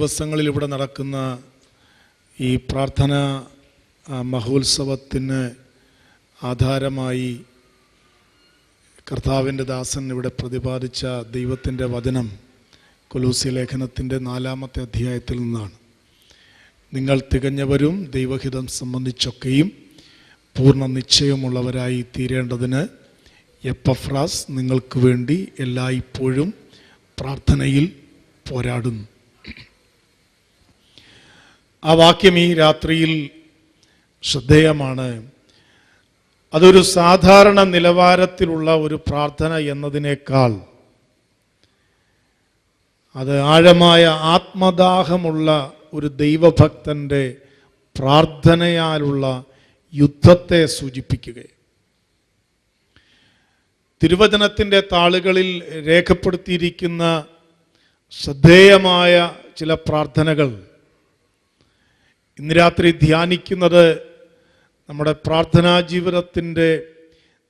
ദിവസങ്ങളിൽ ഇവിടെ നടക്കുന്ന ഈ പ്രാർത്ഥന മഹോത്സവത്തിന് ആധാരമായി കർത്താവിൻ്റെ ദാസൻ ഇവിടെ പ്രതിപാദിച്ച ദൈവത്തിൻ്റെ വചനം കൊലോസ്യ ലേഖനത്തിൻ്റെ 4-ാമത്തെ അധ്യായത്തിൽ നിന്നാണ്. നിങ്ങൾ തികഞ്ഞവരും ദൈവഹിതം സംബന്ധിച്ചൊക്കെയും പൂർണ്ണ നിശ്ചയമുള്ളവരായി തീരേണ്ടതിന് എപ്പഫ്രാസ് നിങ്ങൾക്ക് വേണ്ടി എല്ലായ്പ്പോഴും പ്രാർത്ഥനയിൽ പോരാടുന്നു. ആ വാക്യം ഈ രാത്രിയിൽ ശ്രദ്ധേയമാണ്. അതൊരു സാധാരണ നിലവാരത്തിലുള്ള ഒരു പ്രാർത്ഥന എന്നതിനേക്കാൾ അത് ആഴമായ ആത്മദാഹമുള്ള ഒരു ദൈവഭക്തൻ്റെ പ്രാർത്ഥനയാലുള്ള യുദ്ധത്തെ സൂചിപ്പിക്കുകയാണ്. തിരുവചനത്തിൻ്റെ താളുകളിൽ രേഖപ്പെടുത്തിയിരിക്കുന്ന ശ്രദ്ധേയമായ ചില പ്രാർത്ഥനകൾ ഇന്ന് രാത്രി ധ്യാനിക്കുന്നത് നമ്മുടെ പ്രാർത്ഥനാ ജീവിതത്തിൻ്റെ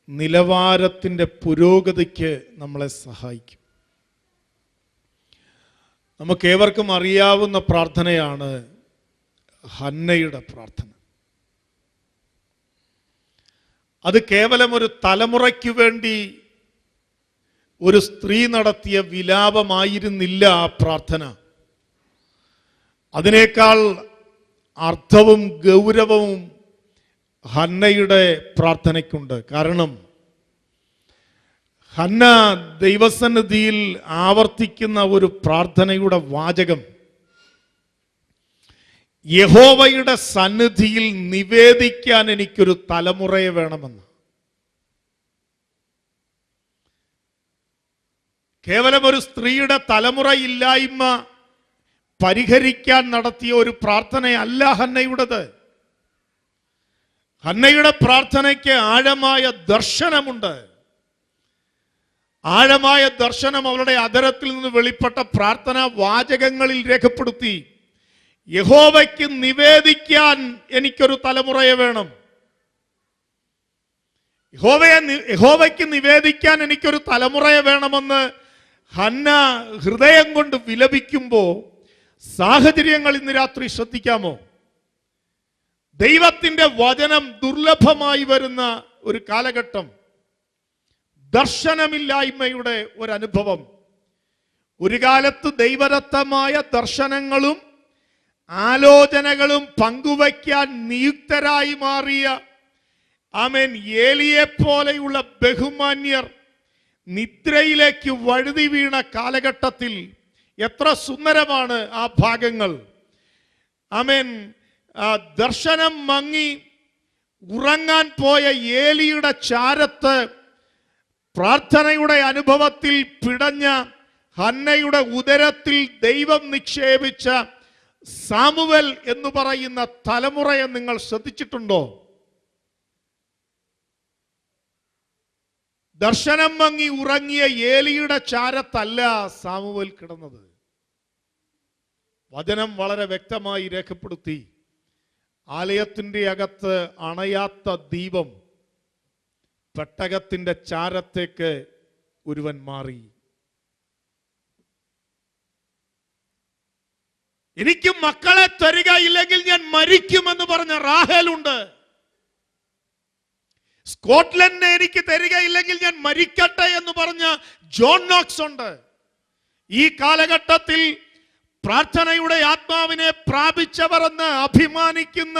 നിലവാരത്തിൻ്റെ പുരോഗതിക്ക് നമ്മളെ സഹായിക്കും. നമുക്കേവർക്കും അറിയാവുന്ന പ്രാർത്ഥനയാണ് ഹന്നയുടെ പ്രാർത്ഥന. അത് കേവലം ഒരു തലമുറയ്ക്ക് വേണ്ടി ഒരു സ്ത്രീ നടത്തിയ വിലാപമായിരുന്നില്ല ആ പ്രാർത്ഥന. അതിനേക്കാൾ അർത്ഥവും ഗൗരവവും ഹന്നയുടെ പ്രാർത്ഥനയ്ക്കുണ്ട്. കാരണം ഹന്ന ദൈവസന്നിധിയിൽ ആവർത്തിക്കുന്ന ഒരു പ്രാർത്ഥനയുടെ വാചകം യഹോവയുടെ സന്നിധിയിൽ നിവേദിക്കാൻ എനിക്കൊരു തലമുറയെ വേണമെന്ന്. കേവലം ഒരു സ്ത്രീയുടെ തലമുറയില്ലായ്മ പരിഹരിക്കാൻ നടത്തിയ ഒരു പ്രാർത്ഥനയല്ല ഹന്നയുടേത്. ഹന്നയുടെ പ്രാർത്ഥനയ്ക്ക് ആഴമായ ദർശനമുണ്ട്. ആഴമായ ദർശനം അവളുടെ അധരത്തിൽ നിന്ന് വെളിപ്പെട്ട പ്രാർത്ഥനാ വാചകങ്ങളിൽ രേഖപ്പെടുത്തി. യഹോവയ്ക്ക് നിവേദിക്കാൻ എനിക്കൊരു തലമുറയെ വേണം. യഹോവയ്ക്ക് നിവേദിക്കാൻ എനിക്കൊരു തലമുറയെ വേണമെന്ന് ഹന്ന ഹൃദയം കൊണ്ട് വിലപിക്കുമ്പോൾ സാഹചര്യങ്ങൾ ഇന്ന് രാത്രി ശ്രദ്ധിക്കാമോ? ദൈവത്തിൻ്റെ വചനം ദുർലഭമായി വരുന്ന ഒരു കാലഘട്ടം, ദർശനമില്ലായ്മയുടെ ഒരനുഭവം. ഒരു കാലത്ത് ദൈവദത്തമായ ദർശനങ്ങളും ആലോചനകളും പങ്കുവയ്ക്കാൻ നിയുക്തരായി മാറിയ ഏലിയെ പോലെയുള്ള ബഹുമാന്യർ നിദ്രയിലേക്ക് വഴുതി വീണ കാലഘട്ടത്തിൽ എത്ര സുന്ദരമാണ് ആ ഭാഗങ്ങൾ. ദർശനം മങ്ങി ഉറങ്ങാൻ പോയ ഏലിയുടെ ചാരത്ത് പ്രാർത്ഥനയുടെ അനുഭവത്തിൽ പിടഞ്ഞ ഹന്നയുടെ ഉദരത്തിൽ ദൈവം നിക്ഷേപിച്ച സാമുവൽ എന്ന് പറയുന്ന തലമുറയെ നിങ്ങൾ ശ്രദ്ധിച്ചിട്ടുണ്ടോ? ദർശനം മങ്ങി ഉറങ്ങിയ ഏലിയുടെ ചാരത്തല്ല സാമുവൽ കിടന്നത്. വചനം വളരെ വ്യക്തമായി രേഖപ്പെടുത്തി. ആലയത്തിൻ്റെ അകത്ത് അണയാത്ത ദീപം പെട്ടകത്തിൻ്റെ ചാരത്തേക്ക് ഒരുവൻ മാറി. എനിക്ക് മക്കളെ തരിക, ഇല്ലെങ്കിൽ ഞാൻ മരിക്കുമെന്ന് പറഞ്ഞ റാഹേലുണ്ട്. സ്കോട്ട്ലൻഡിനെ എനിക്ക് തരികയില്ലെങ്കിൽ ഞാൻ മരിക്കട്ടെ എന്ന് പറഞ്ഞ ജോൺ നോക്സ് ഉണ്ട്. ഈ കാലഘട്ടത്തിൽ പ്രാർത്ഥനയുടെ ആത്മാവിനെ പ്രാപിച്ചവർ എന്ന് അഭിമാനിക്കുന്ന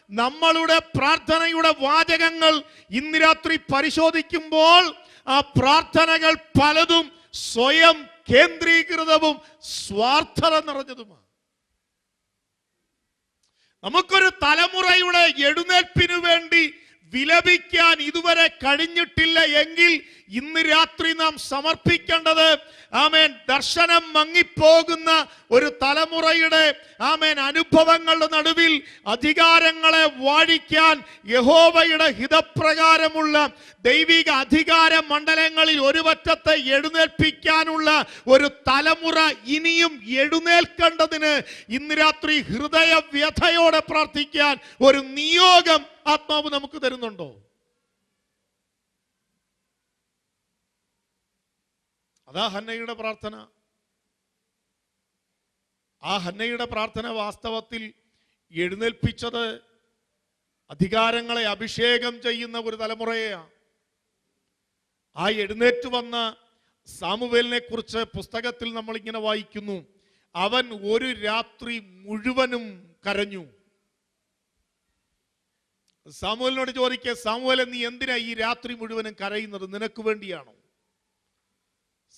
നമ്മളുടെ പ്രാർത്ഥനയുടെ വാചകങ്ങൾ ഇന്ന് രാത്രി പരിശോധിക്കുമ്പോൾ ആ പ്രാർത്ഥനകൾ പലതും സ്വയം കേന്ദ്രീകൃതവും സ്വാർത്ഥത നിറഞ്ഞതുമാണ്. നമുക്കൊരു തലമുറയുടെ എഴുന്നേൽപ്പിനു വേണ്ടി വിലപിക്കാൻ ഇതുവരെ കഴിഞ്ഞിട്ടില്ല എങ്കിൽ ഇന്ന് രാത്രി നാം സമർപ്പിക്കേണ്ടത് ദർശനം മങ്ങിപ്പോകുന്ന ഒരു തലമുറയുടെ അനുഭവങ്ങളുടെ നടുവിൽ അധികാരങ്ങളെ വാഴിക്കാൻ യഹോവയുടെ ഹിതപ്രകാരമുള്ള ദൈവിക അധികാര മണ്ഡലങ്ങളിൽ ഒരു വറ്റത്തെ എഴുന്നേൽപ്പിക്കാനുള്ള ഒരു തലമുറ ഇനിയും എഴുന്നേൽക്കേണ്ടതിന് ഇന്ന് രാത്രി ഹൃദയ വ്യഥയോടെ പ്രാർത്ഥിക്കാൻ ഒരു നിയോഗം ആത്മാവ് നമുക്ക് തരുന്നുണ്ടോ? അതാ ഹന്നയുടെ പ്രാർത്ഥന. ആ ഹന്നയുടെ പ്രാർത്ഥന വാസ്തവത്തിൽ എഴുന്നേൽപ്പിച്ചത് അധികാരങ്ങളെ അഭിഷേകം ചെയ്യുന്ന ഒരു തലമുറയെയാണ്. ആ എഴുന്നേറ്റ് വന്ന സാമുവേലിനെ കുറിച്ച് പുസ്തകത്തിൽ നമ്മൾ ഇങ്ങനെ വായിക്കുന്നു, അവൻ ഒരു രാത്രി മുഴുവനും കരഞ്ഞു. സാമുവേലിനോട് ചോദിക്കുക, സാമുവേലെ നീ എന്തിനാ ഈ രാത്രി മുഴുവനും കരയുന്നത്? നിനക്ക് വേണ്ടിയാണോ?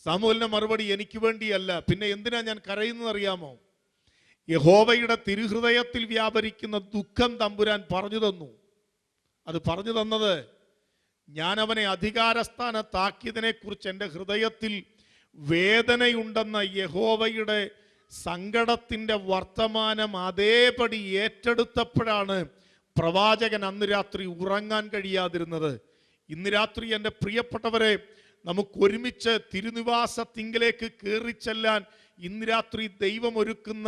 സാമുവേലിന്റെ മറുപടി, എനിക്ക് വേണ്ടിയല്ല. പിന്നെ എന്തിനാ ഞാൻ കരയുന്നത് അറിയാമോ? യഹോവയുടെ തിരുഹൃദയത്തിൽ വ്യാപരിക്കുന്ന ദുഃഖം തമ്പുരാൻ പറഞ്ഞു തന്നു. അത് പറഞ്ഞു തന്നത് ഞാൻ അവനെ അധികാരസ്ഥാനത്താക്കിയതിനെ കുറിച്ച് എൻ്റെ ഹൃദയത്തിൽ വേദനയുണ്ടെന്ന യഹോവയുടെ സങ്കടത്തിൻ്റെ വർത്തമാനം അതേപടി ഏറ്റെടുത്തപ്പോഴാണ് പ്രവാചകൻ അന്ന് രാത്രി ഉറങ്ങാൻ കഴിയാതിരുന്നത്. ഇന്ന് രാത്രി എൻ്റെ പ്രിയപ്പെട്ടവരെ, നമുക്കൊരുമിച്ച് തിരുനിവാസത്തിങ്കിലേക്ക് കയറിച്ചെല്ലാൻ ഇന്ന് രാത്രി ദൈവം ഒരുക്കുന്ന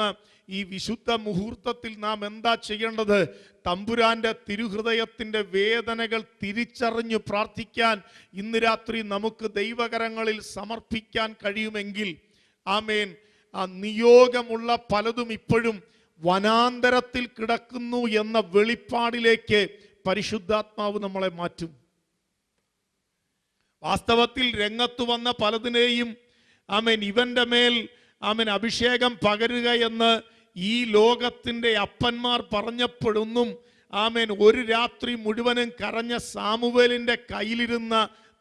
ഈ വിശുദ്ധ മുഹൂർത്തത്തിൽ നാം എന്താ ചെയ്യേണ്ടത്? തമ്പുരാന്റെ തിരുഹൃദയത്തിന്റെ വേദനകൾ തിരിച്ചറിഞ്ഞു പ്രാർത്ഥിക്കാൻ ഇന്ന് രാത്രി നമുക്ക് ദൈവകരങ്ങളിൽ സമർപ്പിക്കാൻ കഴിയുമെങ്കിൽ, ആമേൻ, ആ നിയോഗമുള്ള പലതും ഇപ്പോഴും വനാന്തരത്തിൽ കിടക്കുന്നു എന്ന വെളിപ്പാടിലേക്ക് പരിശുദ്ധാത്മാവ് നമ്മളെ മാറ്റും. വാസ്തവത്തിൽ രംഗത്ത് വന്ന പലതിനെയും ആമേൻ ഇവന്റെ മേൽ ആമേൻ അഭിഷേകം പകരുക എന്ന് ഈ ലോകത്തിന്റെ അപ്പന്മാർ പറഞ്ഞപ്പോഴൊന്നും ആമേൻ ഒരു രാത്രി മുഴുവനും കരഞ്ഞ സാമുവേലിന്റെ കയ്യിലിരുന്ന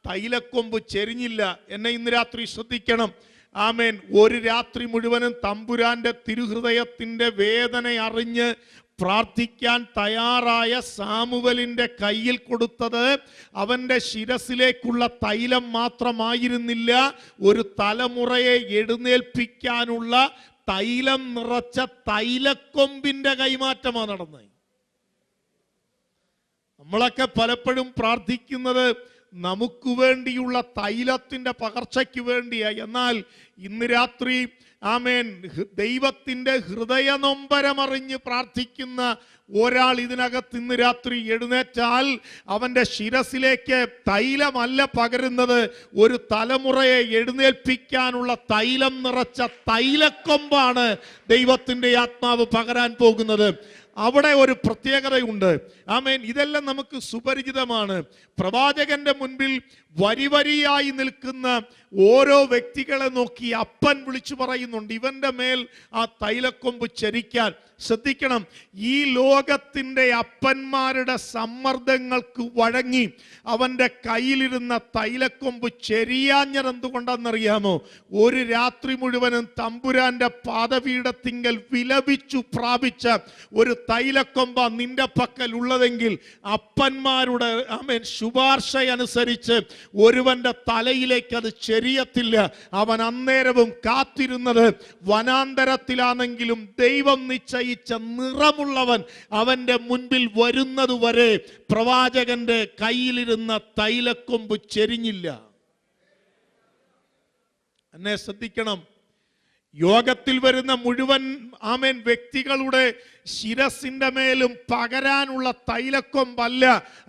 തൈലക്കൊമ്പ് ചെരിഞ്ഞില്ല. എന്നെ ഇന്ന് രാത്രി ശ്രദ്ധിക്കണം. ആമേൻ, ഒരു രാത്രി മുഴുവനും തമ്പുരാന്റെ തിരുഹൃദയത്തിന്റെ വേദന അറിഞ്ഞ് പ്രാർത്ഥിക്കാൻ തയ്യാറായ സാമുവേലിന്റെ കയ്യിൽ കൊടുത്തത് അവന്റെ ശിരസിലേക്കുള്ള തൈലം മാത്രമായിരുന്നില്ല, ഒരു തലമുറയെ എഴുന്നേൽപ്പിക്കാനുള്ള തൈലം നിറച്ച തൈലക്കൊമ്പിന്റെ കൈമാറ്റമാണ് നടന്നത്. നമ്മളൊക്കെ പലപ്പോഴും പ്രാർത്ഥിക്കുന്നത് നമുക്ക് വേണ്ടിയുള്ള തൈലത്തിന്റെ പകർച്ചയ്ക്ക് വേണ്ടിയാ. എന്നാൽ ഇന്ന് രാത്രി ആമേൻ ദൈവത്തിന്റെ ഹൃദയനൊമ്പരമറിഞ്ഞ് പ്രാർത്ഥിക്കുന്ന ഒരാൾ ഇതിനകത്ത് ഇന്ന് രാത്രി എഴുന്നേറ്റാൽ അവന്റെ ശിരസിലേക്ക് തൈലമല്ല പകരുന്നത്, ഒരു തലമുറയെ എഴുന്നേൽപ്പിക്കാനുള്ള തൈലം നിറച്ച തൈലക്കൊമ്പാണ് ദൈവത്തിന്റെ ആത്മാവ് പകരാൻ പോകുന്നത്. അവിടെ ഒരു പ്രത്യേകതയുണ്ട്. ആമേൻ, ഇതെല്ലാം നമുക്ക് സുപരിചിതമാണ്. പ്രവാചകന്റെ മുൻപിൽ വരിവരിയായി നിൽക്കുന്ന ഓരോ വ്യക്തികളെ നോക്കി അപ്പൻ വിളിച്ചു പറയുന്നുണ്ട്, ഇവന്റെ മേൽ ആ തൈലക്കൊമ്പ് ചരിക്കാൻ. ശ്രദ്ധിക്കണം, ഈ ലോകത്തിന്റെ അപ്പന്മാരുടെ സമ്മർദ്ദങ്ങൾക്ക് വഴങ്ങി അവന്റെ കയ്യിലിരുന്ന തൈലക്കൊമ്പ് ചെരിയാഞ്ഞത് എന്തുകൊണ്ടെന്നറിയാമോ? ഒരു രാത്രി മുഴുവനും തമ്പുരാന്റെ പാദപീഠത്തിങ്കൽ വിലപിച്ചു പ്രാപിച്ച ഒരു തൈലക്കൊമ്പ നിന്റെ പക്കൽ ഉള്ളതെങ്കിൽ അപ്പന്മാരുടെ ആമേൻ ശുപാർശ അനുസരിച്ച് ഒരുവന്റെ തലയിലേക്ക് അത് ചെരിയത്തില്ല. അവൻ അന്നേരവും കാത്തിരുന്നത് വനാന്തരത്തിലാണെങ്കിലും ദൈവം നിശ്ചയിച്ച നിറമുള്ളവൻ അവന്റെ മുൻപിൽ വരുന്നതുവരെ പ്രവാചകന്റെ കയ്യിലിരുന്ന തൈലക്കൊമ്പ് ചെരിഞ്ഞില്ല. എന്നെ ശ്രദ്ധിക്കണം, യോഗത്തിൽ വരുന്ന മുഴുവൻ ആമേൻ വ്യക്തികളുടെ ശിരസിന്റെ മേലും പകരാനുള്ള തൈലക്കൊമ്പല്ല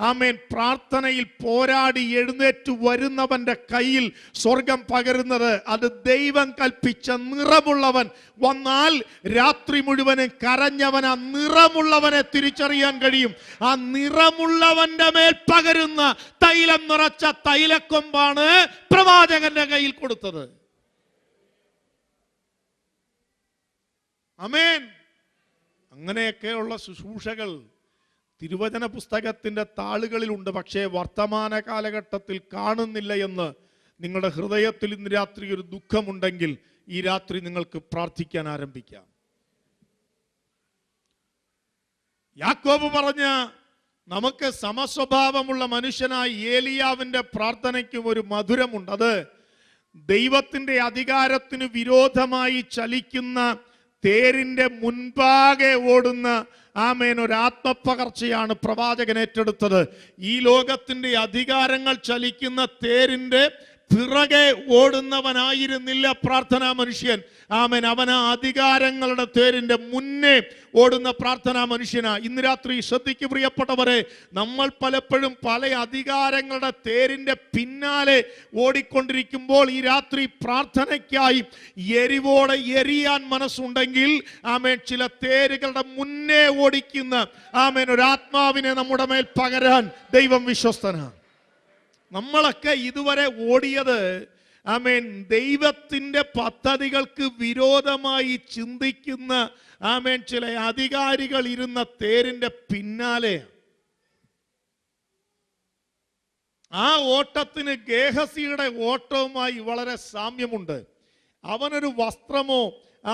ആമേൻ പ്രാർത്ഥനയിൽ പോരാടി എഴുന്നേറ്റ് വരുന്നവന്റെ കയ്യിൽ സ്വർഗം പകരുന്നത്. അത് ദൈവം കൽപ്പിച്ച നിറമുള്ളവൻ വന്നാൽ രാത്രി മുഴുവനും കരഞ്ഞവൻ ആ നിറമുള്ളവനെ തിരിച്ചറിയാൻ കഴിയും. ആ നിറമുള്ളവന്റെ മേൽ പകരുന്ന തൈലം നിറച്ച തൈലക്കൊമ്പാണ് പ്രവാചകന്റെ കയ്യിൽ കൊടുത്തത്. ആമേൻ. അങ്ങനെയൊക്കെയുള്ള ശുശ്രൂഷകൾ തിരുവചന പുസ്തകത്തിന്റെ താളുകളിലുണ്ട്, പക്ഷേ വർത്തമാന കാലഘട്ടത്തിൽ കാണുന്നില്ല എന്ന് നിങ്ങളുടെ ഹൃദയത്തിൽ ഇന്ന് രാത്രി ഒരു ദുഃഖമുണ്ടെങ്കിൽ ഈ രാത്രി നിങ്ങൾക്ക് പ്രാർത്ഥിക്കാൻ ആരംഭിക്കാം. യാക്കോബ് പറഞ്ഞ നമുക്ക് സമസ്വഭാവമുള്ള മനുഷ്യനായി ഏലിയാവിന്റെ പ്രാർത്ഥനയ്ക്കും ഒരു മധുരമുണ്ട്. അത് ദൈവത്തിന്റെ അധികാരത്തിന് വിരോധമായി ചലിക്കുന്ന തേരിന്റെ മുൻപാകെ ഓടുന്ന ആമേൻ ഒരു ആത്മപകർച്ചയാണ് പ്രവാചകൻ ഏറ്റെടുത്തത്. ഈ ലോകത്തിന്റെ അധികാരങ്ങൾ ചലിക്കുന്ന തേരിന്റെ പിറകെ ഓടുന്നവനായിരുന്നില്ല പ്രാർത്ഥനാ മനുഷ്യൻ. ആമേൻ. അവൻ ആ അധികാരങ്ങളുടെ തേരിന്റെ മുന്നേ ഓടുന്ന പ്രാർത്ഥനാ മനുഷ്യനാ. ഇന്ന് രാത്രി ശ്രദ്ധിക്കു പ്രിയപ്പെട്ടവരെ, നമ്മൾ പലപ്പോഴും പല അധികാരങ്ങളുടെ തേരിന്റെ പിന്നാലെ ഓടിക്കൊണ്ടിരിക്കുമ്പോൾ ഈ രാത്രി പ്രാർത്ഥനയ്ക്കായി എരിവോടെ എരിയാൻ മനസ്സുണ്ടെങ്കിൽ ആമേൻ, ചില തേരുകളുടെ മുന്നേ ഓടിക്കുന്ന ആമേൻ ഒരാത്മാവിനെ നമ്മുടെ മേൽ പകരാൻ ദൈവം വിശ്വസ്തനാണ്. നമ്മളൊക്കെ ഇതുവരെ ഓടിയത് ആമേൻ ദൈവത്തിൻ്റെ പദ്ധതികൾക്ക് വിരോധമായി ചിന്തിക്കുന്ന ആമേൻ ചില അധികാരികൾ ഇരുന്ന തേരിന്റെ പിന്നാലെ. ആ ഓട്ടത്തിന് ഗേഹസിയുടെ ഓട്ടവുമായി വളരെ സാമ്യമുണ്ട്. അവനൊരു വസ്ത്രമോ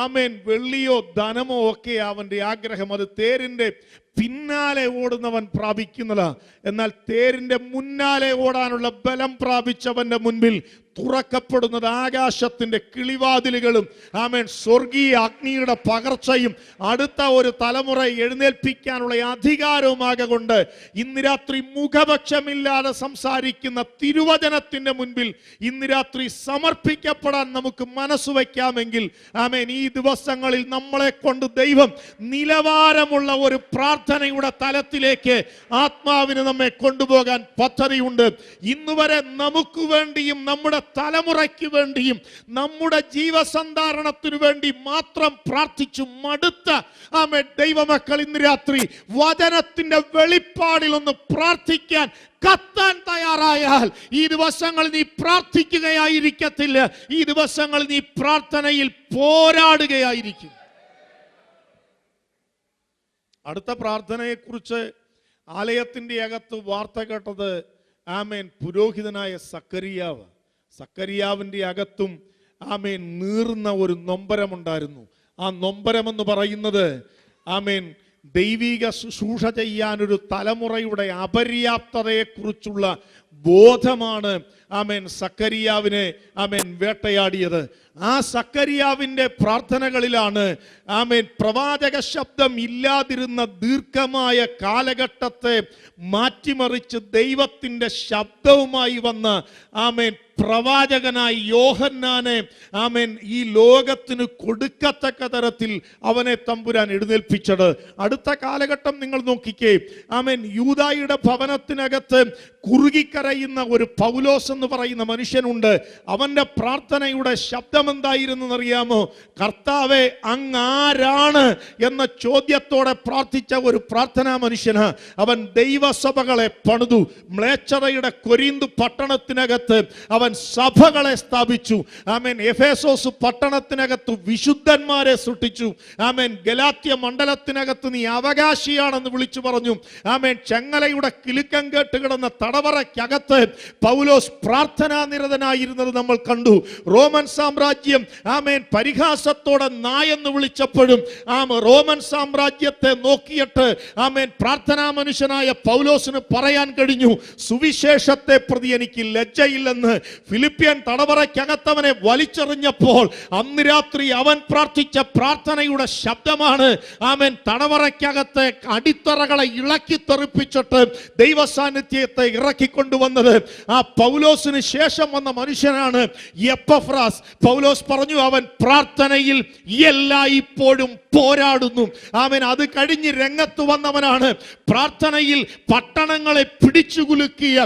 ആമേൻ വെള്ളിയോ ധനമോ ഒക്കെ അവന്റെ ആഗ്രഹം. അത് തേരിന്റെ പിന്നാലെ ഓടുന്നവൻ പ്രാപിക്കുന്നതാ. എന്നാൽ തേരിന്റെ മുന്നാലെ ഓടാനുള്ള ബലം പ്രാപിച്ചവന്റെ മുൻപിൽ തുറക്കപ്പെടുന്നത് ആകാശത്തിന്റെ കിളിവാതിലുകളും ആമേൻ സ്വർഗീയ അഗ്നിയുടെ പകർച്ചയും അടുത്ത ഒരു തലമുറ എഴുന്നേൽപ്പിക്കാനുള്ള അധികാരവുമാകൊണ്ട് ഇന്ന് രാത്രി മുഖപക്ഷമില്ലാതെ സംസാരിക്കുന്ന തിരുവചനത്തിന്റെ മുൻപിൽ ഇന്ന് രാത്രി സമർപ്പിക്കപ്പെടാൻ നമുക്ക് മനസ്സ് വയ്ക്കാമെങ്കിൽ ആമേൻ, ഈ ദിവസങ്ങളിൽ നമ്മളെ കൊണ്ട് ദൈവം നിലവാരമുള്ള ഒരു പ്രാർത്ഥനയുടെ തലത്തിലേക്ക് ആത്മാവിന് നമ്മെ കൊണ്ടുപോകാൻ പദ്ധതിയുണ്ട്. ഇന്നുവരെ നമുക്ക് വേണ്ടിയും നമ്മുടെ തലമുറയ്ക്ക് വേണ്ടിയും നമ്മുടെ ജീവസന്ധാരണത്തിനു വേണ്ടി മാത്രം പ്രാർത്ഥിച്ചു മടുത്ത ആമേൻ ദൈവമക്കൾ ഇന്ന് രാത്രി വചനത്തിന്റെ വെളിപ്പാടിൽ ഒന്ന് പ്രാർത്ഥിക്കാൻ കത്താൻ തയ്യാറായാൽ ഈ ദിവസങ്ങളിൽ നീ പ്രാർത്ഥിക്കുകയായിരിക്കത്തില്ല, ഈ ദിവസങ്ങളിൽ നീ പ്രാർത്ഥനയിൽ പോരാടുകയായിരിക്കും. അടുത്ത പ്രാർത്ഥനയെക്കുറിച്ച് ആലയത്തിന്റെ അകത്ത് വാർത്ത കേട്ടത് ആമേൻ പുരോഹിതനായ സക്കറിയാവ്. സക്കറിയാവിന്റെ അകത്തും ആമേൻ നീറുന്ന ഒരു നൊമ്പരമുണ്ടായിരുന്നു. ആ നൊമ്പരമെന്ന് പറയുന്നത് ആമേൻ ദൈവിക ശുശ്രൂഷ ചെയ്യാനൊരു തലമുറയുടെ അപര്യാപ്തതയെക്കുറിച്ചുള്ള ബോധമാണ് ആമേൻ സക്കറിയാവിനെ ആമേൻ വേട്ടയാടിയത്. ആ സക്കറിയാവിന്റെ പ്രാർത്ഥനകളിലാണ് ആമേൻ പ്രവാചക ശബ്ദം ഇല്ലാതിരുന്ന ദീർഘമായ കാലഘട്ടത്തെ മാറ്റിമറിച്ച് ദൈവത്തിന്റെ ശബ്ദവുമായി വന്ന ആമേൻ പ്രവാചകനായി യോഹന്നാനെ ആമേൻ ഈ ലോകത്തിന് കൊടുക്കത്തക്ക തരത്തിൽ അവനെ തമ്പുരാൻ എഴുന്നേൽപ്പിച്ചത്. അടുത്ത കാലഘട്ടം നിങ്ങൾ നോക്കിക്കേ. ആമേൻ യൂദായുടെ ഭവനത്തിനകത്ത് കുറുകിക്കരയുന്ന ഒരു പൗലോസ് എന്ന് പറയുന്ന മനുഷ്യനുണ്ട്. അവന്റെ പ്രാർത്ഥനയുടെ ശബ്ദം എന്തായിരുന്നു അറിയാമോ? കർത്താവേ, അങ്ങ് ആരാണ് എന്ന ചോദ്യത്തോടെ പ്രാർത്ഥിച്ച ഒരു പ്രാർത്ഥനാ മനുഷ്യന്. അവൻ ദൈവസഭകളെ പണിതു. മ്ലേച്ഛതയുടെ കൊരിന്ത് പട്ടണത്തിനകത്ത് അവൻ സഭകളെ സ്ഥാപിച്ചു. ആമേൻ എഫേസോസ് പട്ടണത്തിനകത്ത് വിശുദ്ധന്മാരെ സൃഷ്ടിച്ചു. ആമേൻ ഗലാത്യ മണ്ഡലത്തിനകത്ത് നീ അവകാശിയാണെന്ന് വിളിച്ചു പറഞ്ഞു. ആമേൻ ചെങ്ങലയുടെ കിലുക്കം കേട്ട് കിടന്ന തടവറയ്ക്കകത്ത് പൗലോസ് പ്രാർത്ഥനാ നിരതനായിരുന്നത് നമ്മൾ കണ്ടു. റോമൻ സാമ്രാജ്യം ആമേൻ പരിഹാസത്തോടെ നായെന്ന് വിളിച്ചപ്പോഴും റോമൻ സാമ്രാജ്യത്തെ നോക്കിയിട്ട് ആമേൻ പ്രാർത്ഥനാ മനുഷ്യനായ പൗലോസിന് പറയാൻ കഴിഞ്ഞു, സുവിശേഷത്തെ പ്രതി എനിക്ക് ലജ്ജയില്ലെന്ന്. ഫിലിപ്പിയൻ തടവറയ്ക്കകത്തവനെ വലിച്ചെറിഞ്ഞപ്പോൾ അന്ന് രാത്രി അവൻ പ്രാർത്ഥിച്ച പ്രാർത്ഥനയുടെ ശബ്ദമാണ് ആമേൻ തടവറയ്ക്കകത്തെ അടിത്തറകളെ ഇളക്കി തെറിപ്പിച്ചിട്ട് ദൈവസാന്നിധ്യത്തെ ഇറക്കിക്കൊണ്ടുവന്നത്. ആ പൗലോസിന് ശേഷം വന്ന മനുഷ്യനാണ് എപ്പഫ്രാസ്. പൗലോസ് പറഞ്ഞു, അവൻ പ്രാർത്ഥനയിൽ എല്ലായ്പ്പോഴും പോരാടുന്നു. ആമേൻ അത് കഴിഞ്ഞ് രംഗത്ത് വന്നവനാണ് പ്രാർത്ഥനയിൽ പട്ടണങ്ങളെ പിടിച്ചുകുലുക്കിയ